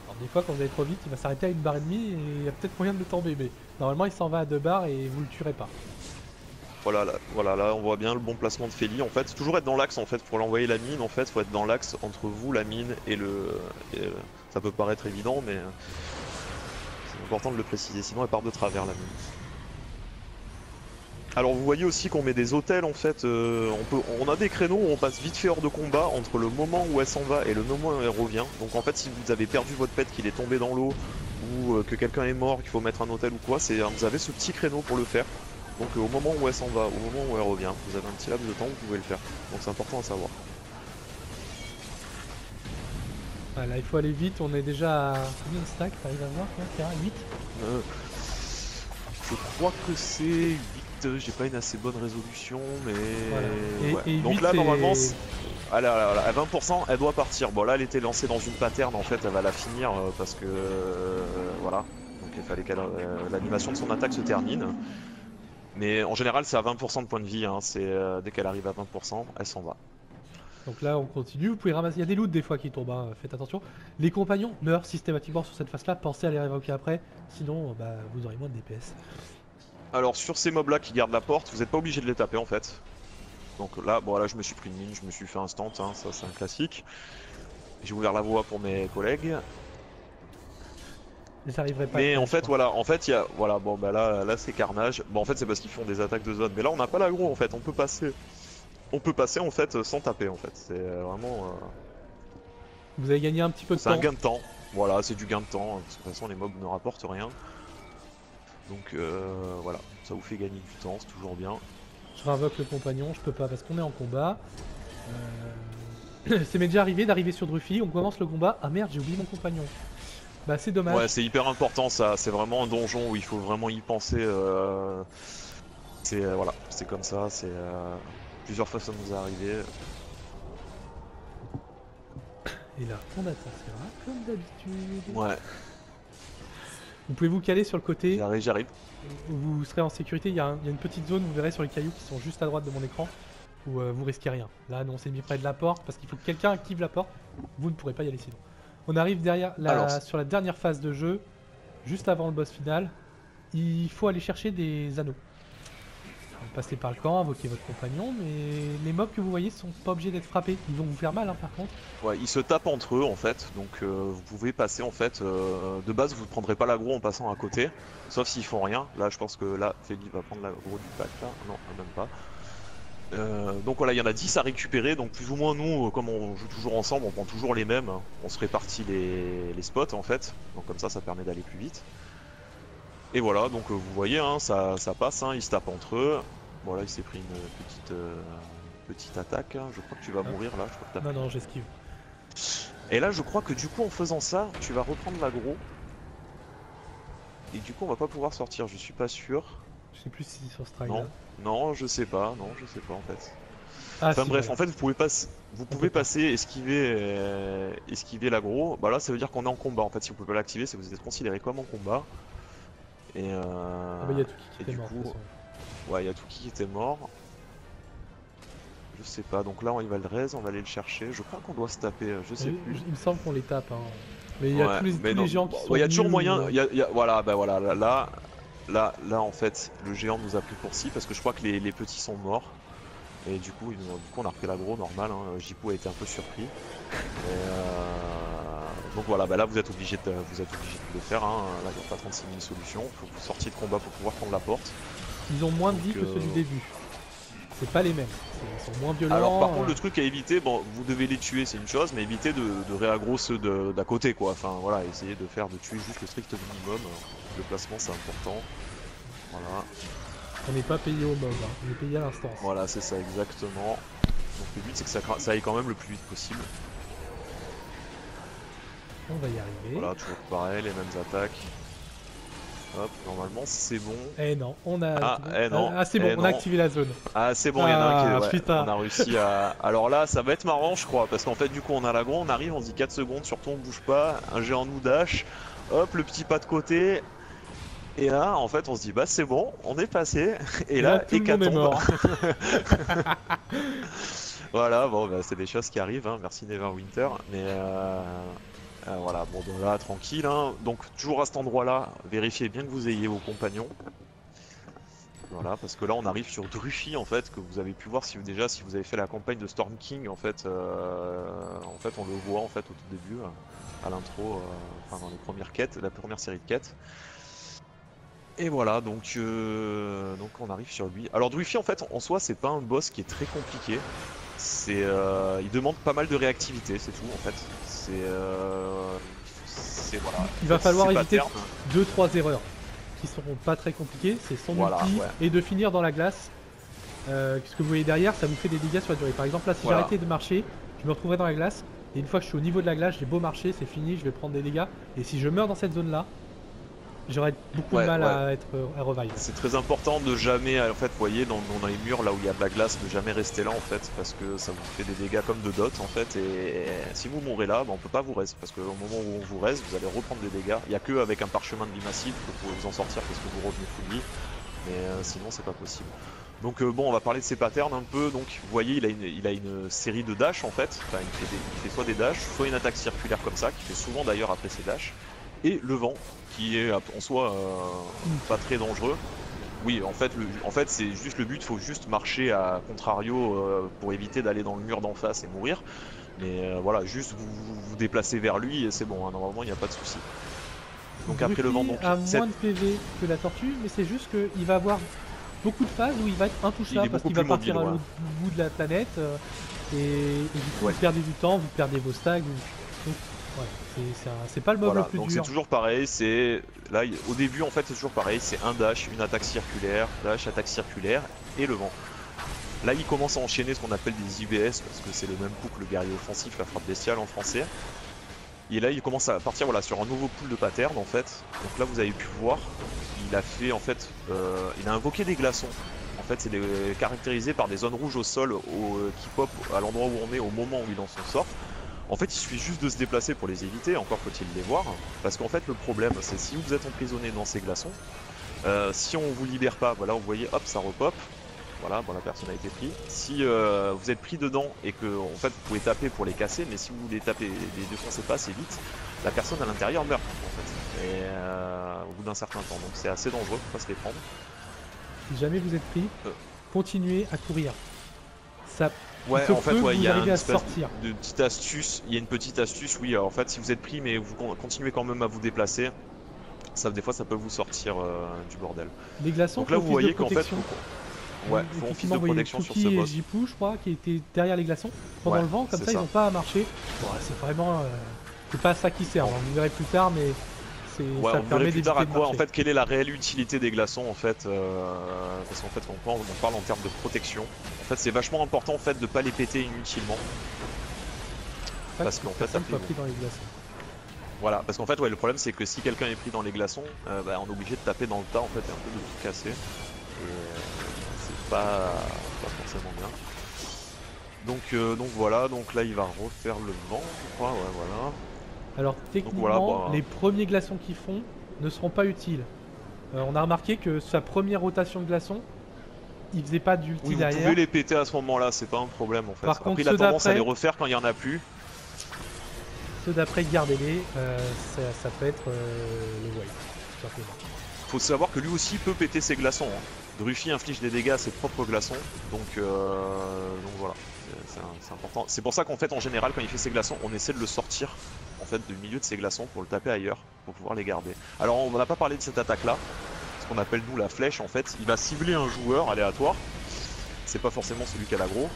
Alors des fois, quand vous allez trop vite, il va s'arrêter à 1 barre et demie, et il y a peut-être moyen de le tomber, mais normalement, il s'en va à 2 barres et vous le tuerez pas. Voilà, là on voit bien le bon placement de Feli. En fait, toujours être dans l'axe en fait pour l'envoyer la mine. En fait, faut être dans l'axe entre vous, la mine et ça peut paraître évident, mais c'est important de le préciser. Sinon, elle part de travers la mine. Alors vous voyez aussi qu'on met des hôtels en fait. On a des créneaux où on passe vite fait hors de combat entre le moment où elle s'en va et le moment où elle revient. Donc en fait, si vous avez perdu votre pet, qu'il est tombé dans l'eau ou que quelqu'un est mort, qu'il faut mettre un hôtel ou quoi, vous avez ce petit créneau pour le faire. Donc au moment où elle s'en va, au moment où elle revient, vous avez un petit laps de temps où vous pouvez le faire. Donc c'est important à savoir. Voilà, il faut aller vite, on est déjà à combien de stacks, t'arrives à voir là, 8 Je crois que c'est 8, j'ai pas une assez bonne résolution, mais... Voilà. Ouais. Et donc 8, là normalement, à 20%, elle doit partir. Bon là elle était lancée dans une pattern, en fait elle va la finir parce que... voilà. Donc il fallait que l'animation de son attaque se termine. Mais en général, c'est à 20% de points de vie, hein. Dès qu'elle arrive à 20%, elle s'en va. Donc là, on continue. Vous pouvez ramasser. Il y a des loots des fois qui tombent, hein. Faites attention. Les compagnons meurent systématiquement sur cette phase-là. Pensez à les révoquer après. Sinon, vous aurez moins de DPS. Alors, sur ces mobs-là qui gardent la porte, vous n'êtes pas obligé de les taper en fait. Donc là, bon, là, je me suis pris une mine, je me suis fait instant, hein, ça c'est un classique. J'ai ouvert la voie pour mes collègues. J'arriverai pas. Mais en fait, voilà, il y a, voilà, bon, bah là c'est carnage. Bon, en fait, c'est parce qu'ils font des attaques de zone. Mais là, on n'a pas l'aggro en fait, on peut passer. On peut passer en fait sans taper en fait. C'est vraiment. Vous avez gagné un petit peu de temps. C'est un gain de temps. Voilà, c'est du gain de temps. Parce que de toute façon, les mobs ne rapportent rien. Donc voilà, ça vous fait gagner du temps, c'est toujours bien. Je réinvoque le compagnon. Je peux pas parce qu'on est en combat. C'est m'est déjà arrivé d'arriver sur Druffy, on commence le combat, ah merde j'ai oublié mon compagnon. Bah c'est dommage. Ouais, c'est hyper important ça, c'est vraiment un donjon où il faut vraiment y penser. C'est voilà, c'est comme ça, c'est plusieurs fois ça nous est arrivé. Et là, on attendra comme d'habitude. Ouais, Vous pouvez vous caler sur le côté, j'arrive. où vous serez en sécurité, il y a une petite zone, vous verrez sur les cailloux qui sont juste à droite de mon écran, où vous risquez rien. Là, nous on s'est mis près de la porte, parce qu'il faut que quelqu'un active la porte, vous ne pourrez pas y aller sinon. On arrive derrière sur la dernière phase de jeu, juste avant le boss final, il faut aller chercher des anneaux. Vous passez par le camp, invoquez votre compagnon, mais les mobs que vous voyez sont pas obligés d'être frappés, ils vont vous faire mal par contre. Ouais, ils se tapent entre eux en fait, donc vous pouvez passer en fait, de base vous ne prendrez pas l'aggro en passant à côté, sauf s'ils font rien. Là je pense que là, Feli va prendre l'aggro du pack là, non même pas. Donc voilà, il y en a 10 à récupérer, donc plus ou moins nous, comme on joue toujours ensemble, on prend toujours les mêmes, on se répartit les spots en fait, donc comme ça permet d'aller plus vite. Et voilà, donc vous voyez, hein, ça passe, hein, ils se tapent entre eux. Voilà, il s'est pris une petite attaque, hein. Je crois que tu vas mourir là, je crois que t'as... Non, j'esquive. Et là je crois que du coup en faisant ça, tu vas reprendre l'aggro. Et du coup on va pas pouvoir sortir, je suis pas sûr. Je sais plus si c'est sur Strike. Non, je sais pas, en fait. Ah, enfin si, bref, ouais. en fait vous pouvez passer, esquiver l'aggro. Bah là ça veut dire qu'on est en combat en fait, si vous pouvez pas l'activer, c'est que vous êtes considéré comme en combat. Et Ah bah y a Touki qui était mort. coup, ouais, il y a Touki qui était mort. Je sais pas, donc là il va le raise, on va aller le chercher. Je crois qu'on doit se taper, je sais plus. Il me semble qu'on les tape. Hein. Mais il y a tous les gens qui sont. Il y a toujours moyen. Voilà, bah voilà, là en fait, le géant nous a pris pour ci parce que je crois que les petits sont morts. Et du coup on a repris l'aggro normal, hein. Jipou a été un peu surpris. Donc voilà, bah là vous êtes obligé de le faire, hein. Là il n'y a pas 36 000 solutions, faut que vous sortiez de combat pour pouvoir prendre la porte. Ils ont moins de vie que ceux du début. C'est pas les mêmes, ils sont moins violents. Alors par contre le truc à éviter, bon vous devez les tuer c'est une chose, mais évitez de réaggro ceux d'à côté quoi. Enfin voilà, essayez de tuer juste le strict minimum. Le placement c'est important. Voilà. On n'est pas payé au mob, hein. On est payé à l'instance. Voilà, c'est ça exactement. Donc le but c'est que ça aille quand même le plus vite possible. On va y arriver. Voilà, toujours pareil, les mêmes attaques. Hop, normalement c'est bon. Eh non, on a... c'est bon, on a activé la zone. Ah c'est bon, il y en a un qui putain. on a réussi à... Alors là ça va être marrant je crois, parce qu'en fait du coup on a l'aggro, on arrive, on se dit 4 secondes, surtout on bouge pas, un géant nous dash, hop le petit pas de côté. Et là, en fait, on se dit, bah c'est bon, on est passé. Et là, tout le monde est mort. Voilà, bon, bah, c'est des choses qui arrivent, hein. Merci Neverwinter. Mais voilà, bon, donc là, tranquille. Hein. Donc, toujours à cet endroit-là, vérifiez bien que vous ayez vos compagnons. Voilà, parce que là, on arrive sur Druffy, en fait, que vous avez pu voir si vous avez fait la campagne de Storm King, en fait, on le voit, en fait, au tout début, à l'intro, enfin, dans les premières quêtes, la première série de quêtes. Et voilà, donc on arrive sur lui. Alors Druffy en fait en soi c'est pas un boss qui est très compliqué. Il demande pas mal de réactivité, c'est tout en fait. Voilà. Il va falloir éviter 2-3 erreurs qui seront pas très compliquées. C'est son ulti et de finir dans la glace. Ce que vous voyez derrière, ça vous fait des dégâts sur la durée. Par exemple là si j'arrêtais de marcher, je me retrouverais dans la glace. Et une fois que je suis au niveau de la glace, j'ai beau marcher, c'est fini, je vais prendre des dégâts. Et si je meurs dans cette zone là, j'aurais beaucoup de mal à revive. C'est très important de jamais, en fait, vous voyez, dans les murs, là où il y a de la glace, de jamais rester là, en fait, parce que ça vous fait des dégâts comme de dot, en fait, et si vous mourrez là, bah, on peut pas vous reste, parce qu'au moment où on vous reste, vous allez reprendre des dégâts. Il n'y a que avec un parchemin de vie massif que vous pouvez vous en sortir, parce que vous revenez full vie, mais sinon c'est pas possible. Donc bon, on va parler de ses patterns un peu. Donc vous voyez, il a une série de dash, en fait. Enfin, il fait soit des dash, soit une attaque circulaire comme ça, qui fait souvent d'ailleurs après ses dash. Et le vent, qui est en soi pas très dangereux. Oui, en fait c'est juste le but, faut juste marcher à contrario pour éviter d'aller dans le mur d'en face et mourir. Mais voilà, juste vous déplacez vers lui et c'est bon, hein, normalement il n'y a pas de souci. Donc après le vent, donc a moins de PV que la tortue, mais c'est juste qu'il va avoir beaucoup de phases où il va être intouchable parce qu'il va partir à l'autre bout de la planète et du coup vous perdez du temps, vous perdez vos stags. Donc, c'est pas le mob le plus donc dur. C'est toujours pareil, là au début en fait c'est toujours pareil, c'est un dash, une attaque circulaire, dash, attaque circulaire et le vent. Là il commence à enchaîner ce qu'on appelle des IBS parce que c'est le même coup que le guerrier offensif, la frappe bestiale en français. Et là il commence à partir voilà, sur un nouveau pool de patterns en fait. Donc là vous avez pu voir, il a fait en fait, il a invoqué des glaçons. En fait c'est caractérisé par des zones rouges au sol qui pop à l'endroit où on est au moment où il lance son sort. En fait il suffit juste de se déplacer pour les éviter, encore faut-il les voir. Parce qu'en fait le problème c'est si vous êtes emprisonné dans ces glaçons, si on vous libère pas, voilà vous voyez hop ça repop. Voilà, bon la personne a été prise. Si vous êtes pris dedans et que en fait vous pouvez taper pour les casser, mais si vous les tapez, les défoncez pas assez vite, la personne à l'intérieur meurt en fait. Et au bout d'un certain temps, donc c'est assez dangereux, faut pas se les prendre. Si jamais vous êtes pris, continuez à courir. Ça, ouais, en fait, ouais, il y a une espèce de petite astuce. Il y a une petite astuce, oui. En fait, si vous êtes pris, mais vous continuez quand même à vous déplacer, ça des fois ça peut vous sortir du bordel. Les glaçons. Donc là, vous voyez qu'en fait. Ouais, faut office de protection sur ce boss. Et Jipou, je crois, qui était derrière les glaçons pendant le vent, comme ça ils n'ont pas à marcher. Bon, c'est vraiment. C'est pas ça qui sert, on le verra plus tard, mais c'est. Ouais, ça on verra plus tard à quoi, en marcher. fait, quelle est la réelle utilité des glaçons en fait. Parce qu'en fait, on parle en termes de protection. En fait, c'est vachement important en fait de pas les péter inutilement. Parce qu'en fait, ça pas pris dans les glaçons. Voilà, parce qu'en fait, ouais, le problème c'est que si quelqu'un est pris dans les glaçons, bah, on est obligé de taper dans le tas en fait et un peu de tout casser. Et c'est pas forcément bien. Donc voilà, donc là il va refaire le vent, je crois, ouais voilà. Alors techniquement, voilà, bah... les premiers glaçons qu'ils font ne seront pas utiles. On a remarqué que sa première rotation de glaçons, il faisait pas d'ulti derrière. Vous pouvez les péter à ce moment-là, c'est pas un problème en fait. Par contre, il a tendance à les refaire quand il y en a plus. Ceux d'après, gardez-les, ça peut être le wipe, tout simplement. Faut savoir que lui aussi peut péter ses glaçons. Hein. Druffy inflige des dégâts à ses propres glaçons, donc voilà, c'est important. C'est pour ça qu'en fait, en général, quand il fait ses glaçons, on essaie de le sortir en fait du milieu de ses glaçons pour le taper ailleurs, pour pouvoir les garder. Alors, on n'a pas parlé de cette attaque-là, ce qu'on appelle nous la flèche. En fait, il va cibler un joueur aléatoire. C'est pas forcément celui qui a l'aggro,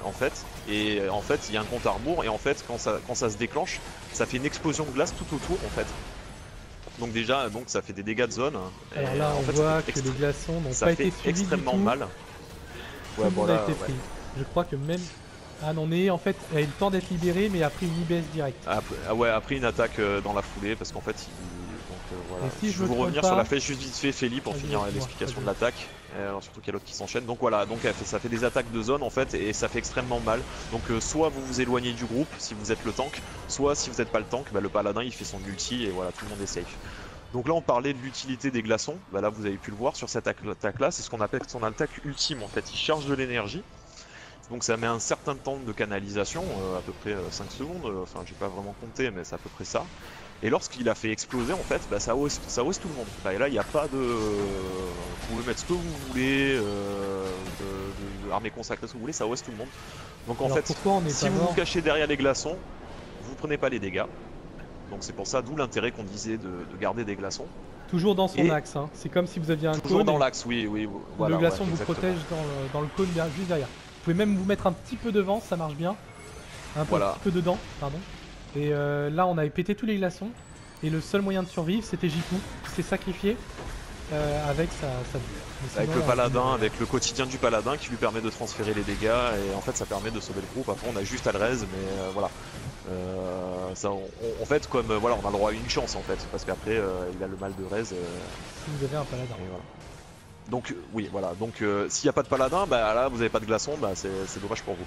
en fait. Et en fait, il y a un compte à rebours. Et en fait, quand ça se déclenche, ça fait une explosion de glace tout autour, en fait. Donc déjà, ça fait des dégâts de zone. Alors là, on voit que les glaçons n'ont pas été suivis extrêmement du tout. mal. Ouais, bon, là, a été pris. Je crois que même... Ah non, mais en fait, elle a eu le temps d'être libérée, mais a pris une IBS direct. Ouais, a pris une attaque dans la foulée, parce qu'en fait, voilà. Si je vais vous revenir sur la flèche juste vite fait, Feli, pour finir l'explication de l'attaque. Surtout qu'il y a l'autre qui s'enchaîne. Donc voilà, donc ça fait des attaques de zone en fait, et ça fait extrêmement mal. Donc soit vous vous éloignez du groupe si vous êtes le tank, soit si vous n'êtes pas le tank, bah, le paladin il fait son ulti et voilà, tout le monde est safe. Donc là on parlait de l'utilité des glaçons, bah, là vous avez pu le voir sur cette attaque là, c'est ce qu'on appelle son attaque ultime en fait, il charge de l'énergie. Donc ça met un certain temps de canalisation, à peu près 5 secondes, enfin j'ai pas vraiment compté mais c'est à peu près ça. Et lorsqu'il a fait exploser en fait, bah, ça hausse tout le monde. Bah, et là il n'y a pas de... Vous pouvez mettre ce que vous voulez, de armée consacrée, ce que vous voulez, ça hausse tout le monde. Donc en fait, si vous vous cachez derrière les glaçons, vous prenez pas les dégâts. Donc c'est pour ça, d'où l'intérêt qu'on disait de garder des glaçons. Toujours dans son axe, hein. C'est comme si vous aviez un cône. Toujours dans l'axe, oui. Voilà, le glaçon vous protège dans le cône juste derrière. Vous pouvez même vous mettre un petit peu devant, ça marche bien. Un petit peu dedans, pardon. Et là on avait pété tous les glaçons. Et le seul moyen de survivre c'était Jipou qui s'est sacrifié avec sa vie. Avec le paladin, avec le quotidien du paladin qui lui permet de transférer les dégâts. Et en fait ça permet de sauver le groupe. Après on a juste Alrez, mais voilà. En fait comme voilà, on a le droit à une chance en fait. Parce qu'après il a le mal de Rez. Si vous avez un paladin. Voilà. Donc oui voilà, donc s'il n'y a pas de paladin, bah là vous n'avez pas de glaçon, bah c'est dommage pour vous.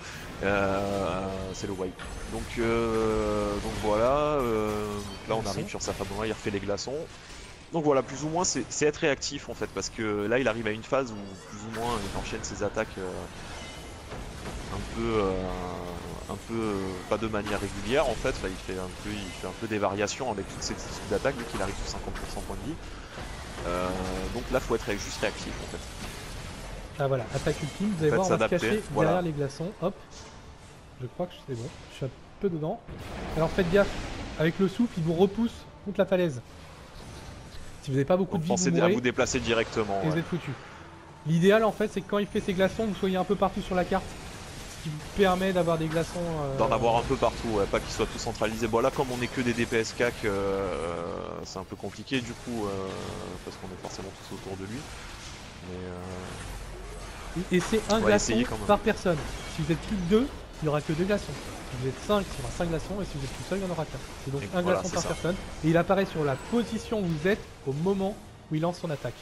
C'est le wipe. Donc voilà, là on arrive sur sa femme, il refait les glaçons. Donc voilà, plus ou moins c'est être réactif en fait, parce que là il arrive à une phase où plus ou moins il enchaîne ses attaques un peu pas de manière régulière en fait, il fait un peu des variations avec toutes ces types d'attaques vu qu'il arrive sur 50% points de vie. Donc là faut être juste réactif en fait. Ah voilà, attaque ultime, vous allez voir, on va se cacher derrière les glaçons, hop. Je crois que c'est bon, je suis un peu dedans. Alors faites gaffe, avec le souffle il vous repousse contre la falaise. Si vous n'avez pas beaucoup de vie, pensez vous mourrez, à vous déplacer directement. et vous êtes foutu. L'idéal en fait c'est que quand il fait ses glaçons, vous soyez un peu partout sur la carte. Ce qui vous permet d'avoir des glaçons... D'en avoir un peu partout, ouais, pas qu'ils soient tous centralisés. Bon là comme on est que des DPS CAC, c'est un peu compliqué du coup, parce qu'on est forcément tous autour de lui. Et c'est un On va glaçon essayer quand même. par personne. Si vous êtes plus de 2, il n'y aura que 2 glaçons. Si vous êtes 5, il y aura 5 glaçons. Et si vous êtes tout seul, il y en aura qu'un. C'est donc Et un voilà, glaçon c'est par ça. personne. Et il apparaît sur la position où vous êtes au moment où il lance son attaque.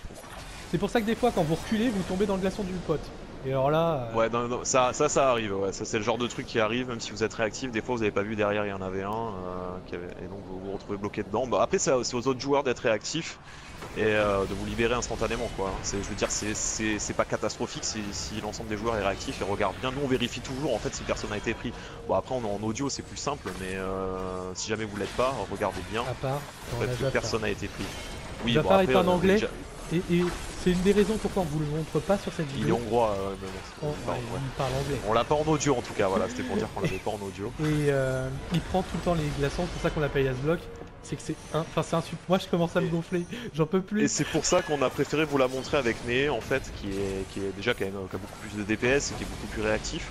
C'est pour ça que des fois, quand vous reculez, vous tombez dans le glaçon du pote. Et alors là... Ouais, non, ça arrive, ouais. Ça, c'est le genre de truc qui arrive, même si vous êtes réactif. Des fois, vous avez pas vu derrière, il y en avait un, et donc vous vous retrouvez bloqué dedans. Bah, après, c'est aux autres joueurs d'être réactifs et de vous libérer instantanément, quoi. Je veux dire, c'est pas catastrophique si l'ensemble des joueurs est réactif et regarde bien. Nous, on vérifie toujours en fait si personne n'a été pris. Bon, après, on est en audio, c'est plus simple, mais si jamais vous l'êtes pas, regardez bien. À part, En fait, que personne n'a été pris. Oui, Jafar bon, après, est en anglais. déjà- Et c'est une des raisons pourquoi on vous le montre pas sur cette il est vidéo. hongrois, mais bon, Ouais, il parle anglais. on l'a pas en audio en tout cas, voilà, c'était pour dire qu'on l'avait pas en audio. Et il prend tout le temps les glaçons, c'est pour ça qu'on l'appelle Yazblock. C'est que c'est c'est un moi je commence à me gonfler, j'en peux Et plus. c'est pour ça qu'on a préféré vous la montrer avec Né en fait, qui est déjà qui a beaucoup plus de DPS et qui est beaucoup plus réactif.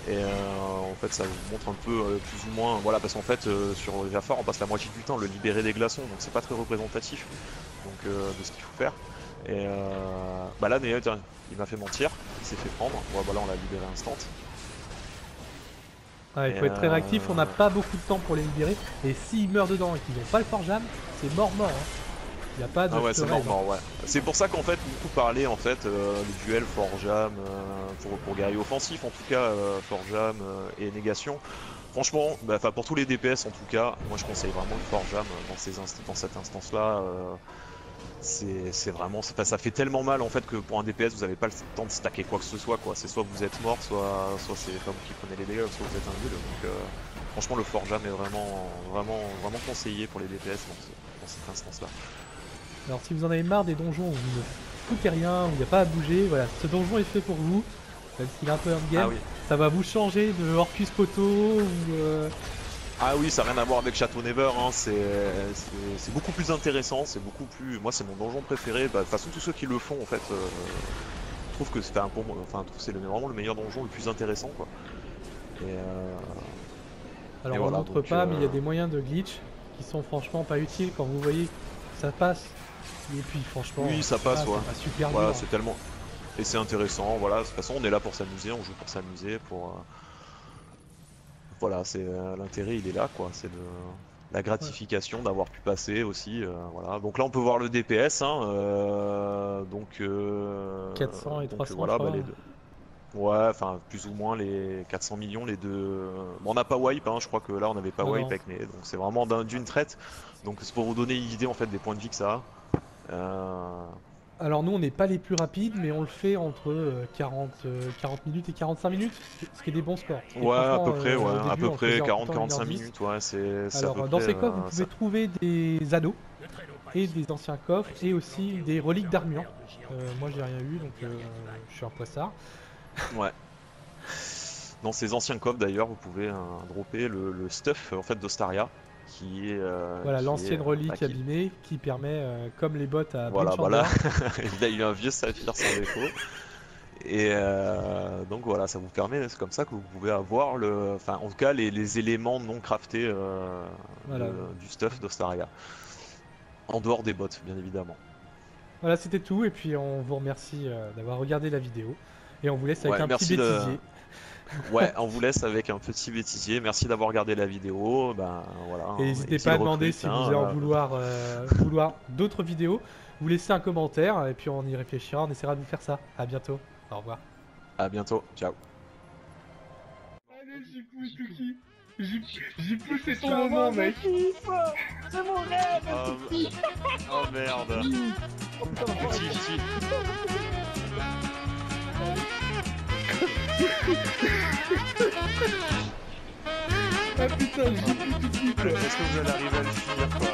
Et en fait ça vous montre un peu plus ou moins, voilà, parce qu'en fait sur Jafar on passe la moitié du temps à le libérer des glaçons, donc c'est pas très représentatif donc, de ce qu'il faut faire. Et bah là Né, il m'a fait mentir, il s'est fait prendre, bon, bah là on l'a libéré instant. Il faut être très réactif, on n'a pas beaucoup de temps pour les libérer. Et s'ils meurent dedans et qu'ils n'ont pas le forjam, c'est mort. Hein. Il n'y a pas de. Ah ouais, c'est rêve, mort, ouais. C'est pour ça qu'en fait, beaucoup parlaient en fait le duel Forjam pour guerrier offensif, en tout cas Forjam et négation. Franchement, bah, pour tous les DPS en tout cas, moi je conseille vraiment le Forjam dans cette instance-là. C'est vraiment, ça fait tellement mal en fait que pour un DPS vous n'avez pas le temps de stacker quoi que ce soit, quoi. C'est soit vous êtes mort, soit c'est pas vous qui prenez les dégâts, soit vous êtes un nul. Donc franchement le Forjam est vraiment conseillé pour les DPS dans cette instance-là. Alors si vous en avez marre des donjons où vous ne foutez rien, où il n'y a pas à bouger, voilà, ce donjon est fait pour vous, même s'il est un peu endgame, Ah oui. ça va vous changer de Orcus Poto ou... Ah oui, ça n'a rien à voir avec Château Never, hein. C'est beaucoup plus intéressant, c'est beaucoup plus... Moi c'est mon donjon préféré, bah, de toute façon tous ceux qui le font en fait, je trouve que c'est vraiment le meilleur donjon, le plus intéressant quoi. Et Alors et on voilà, montre donc, pas, mais il y a des moyens de glitch qui sont franchement pas utiles quand vous voyez que ça passe. Et puis franchement, oui ça passe, ouais. c'est pas super Voilà, dur. c'est tellement... Et c'est intéressant, voilà, de toute façon on est là pour s'amuser, on joue pour s'amuser, Voilà, c'est l'intérêt il est là quoi, c'est la gratification d'avoir pu passer aussi, voilà. Donc là on peut voir le DPS, hein, 400 et 300 voilà, je bah, crois. les deux. Ouais, enfin plus ou moins les 400 millions, les deux. Bon, on n'a pas wipe, hein, je crois que là on n'avait pas Non, wipe non. avec Né, donc c'est vraiment d'une traite. Donc c'est pour vous donner une idée en fait des points de vie que ça a. Alors nous on n'est pas les plus rapides, mais on le fait entre 40 minutes et 45 minutes, ce qui est des bons scores. Et Ouais, à franchement, peu près, au ouais, à début, peu on près faisait en tout temps 40-45 1h10. minutes, ouais, c'est à Alors peu dans près, ces coffres vous pouvez ça. trouver des anneaux et des anciens coffres et aussi des reliques d'armure. Moi j'ai rien eu donc je suis un poissard. Ouais. Dans ces anciens coffres d'ailleurs, vous pouvez dropper le stuff en fait d'Ostaria, qui est Voilà qui l'ancienne est, relique qui- abîmée qui permet, comme les bots à Voilà, Brimchandor, il a eu un vieux saphir sans défaut. Et donc voilà, ça vous permet, c'est comme ça que vous pouvez avoir enfin en tout cas les éléments non craftés Voilà. du stuff d'Ostaria. En dehors des bots, bien évidemment. Voilà c'était tout et puis on vous remercie d'avoir regardé la vidéo et on vous laisse avec Ouais, un petit merci bêtisier. Ouais, on vous laisse avec un petit bêtisier. Merci d'avoir regardé la vidéo. Ben voilà. Et n'hésitez pas à demander si vous allez en vouloir d'autres vidéos. Vous laissez un commentaire et puis on y réfléchira, on essaiera de vous faire ça. À bientôt, au revoir. À bientôt, ciao. Allez, j'y pousse, Tuki. J'y pousse, c'est ton moment, mec. C'est mon rêve. Oh merde. Petit. Ah putain, j'y pousse tout de suite. Est-ce que vous allez arriver à le finir quoi?